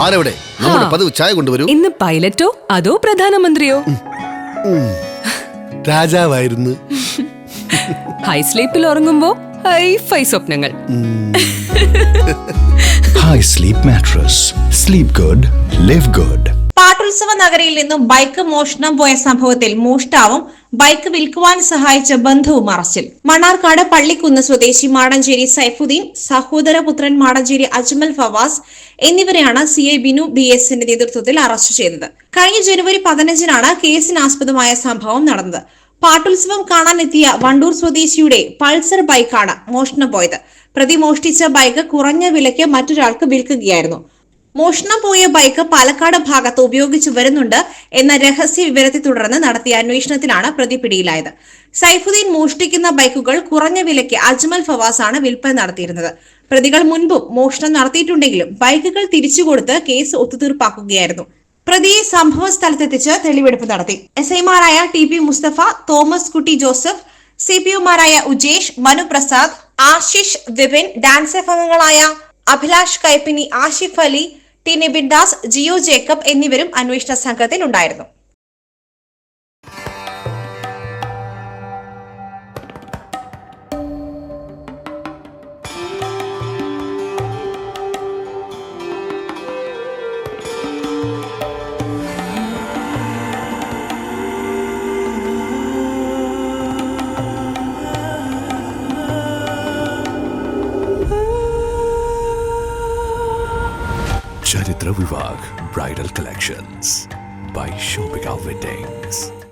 ആരെവിടെ? നമ്മുടെ പതിവ് ചായ കൊണ്ടുവരൂ. ഇന്ന് പൈലറ്റോ അതോ പ്രധാനമന്ത്രിയോ? രാജാവായിരുന്നു. ഹൈ സ്ലീപ്പിൽ ഉറങ്ങുമ്പോ ഹൈ സ്വപ്നങ്ങൾ. High Sleep Mattress. Sleep good, live good. പാട്ടുത്സവ നഗരിയിൽ നിന്നും ബൈക്ക് മോഷണം പോയ സംഭവത്തിൽ മോഷ്ടാവും ബൈക്ക് വിൽക്കുവാൻ സഹായിച്ച ബന്ധുവും അറസ്റ്റിൽ. മണ്ണാർക്കാട് പള്ളിക്കുന്ന് സ്വദേശി മാടഞ്ചേരി സൈഫുദ്ദീൻ, സഹോദരപുത്രൻ മാടഞ്ചേരി അജ്മൽ ഫവാസ് എന്നിവരെയാണ് CI ബിനു BS നേതൃത്വത്തിൽ അറസ്റ്റ് ചെയ്തത്. കഴിഞ്ഞ ജനുവരി 15-നാണ് കേസിനാസ്പദമായ സംഭവം നടന്നത്. പാട്ടുത്സവം കാണാനെത്തിയ വണ്ടൂർ സ്വദേശിയുടെ പൾസർ ബൈക്കാണ് മോഷണം പോയത്. പ്രതി മോഷ്ടിച്ച ബൈക്ക് കുറഞ്ഞ വിലയ്ക്ക് മറ്റൊരാൾക്ക് വിൽക്കുകയായിരുന്നു. മോഷണം പോയ ബൈക്ക് പാലക്കാട് ഭാഗത്ത് ഉപയോഗിച്ചു വരുന്നുണ്ട് എന്ന രഹസ്യ വിവരത്തെ തുടർന്ന് നടത്തിയ അന്വേഷണത്തിലാണ് പ്രതി പിടിയിലായത്. സൈഫുദ്ദീൻ മോഷ്ടിക്കുന്ന ബൈക്കുകൾ കുറഞ്ഞ വിലയ്ക്ക് അജ്മൽ ഫവാസ് ആണ് വിൽപ്പന നടത്തിയിരുന്നത്. പ്രതികൾ മുൻപും മോഷണം നടത്തിയിട്ടുണ്ടെങ്കിലും ബൈക്കുകൾ തിരിച്ചുകൊടുത്ത് കേസ് ഒത്തുതീർപ്പാക്കുകയായിരുന്നു. പ്രതിയെ സംഭവ സ്ഥലത്തെത്തിച്ച് തെളിവെടുപ്പ് നടത്തി. SI-മാരായ TP മുസ്തഫ, തോമസ് കുട്ടി ജോസഫ്, CPO-മാരായ ഉജേഷ്, മനു പ്രസാദ്, ആശിഷ്, വിപിൻ, ഡാൻസ് അംഗങ്ങളായ അഭിലാഷ് കൈപ്പിനി, ആഷിഫ് അലി, ടി നിബിൻ ദാസ്, ജിയോ ജേക്കബ് എന്നിവരും അന്വേഷണ സംഘത്തിൽ ഉണ്ടായിരുന്നു. Charitra Vivag Bridal Collections by Shobhika Weddings.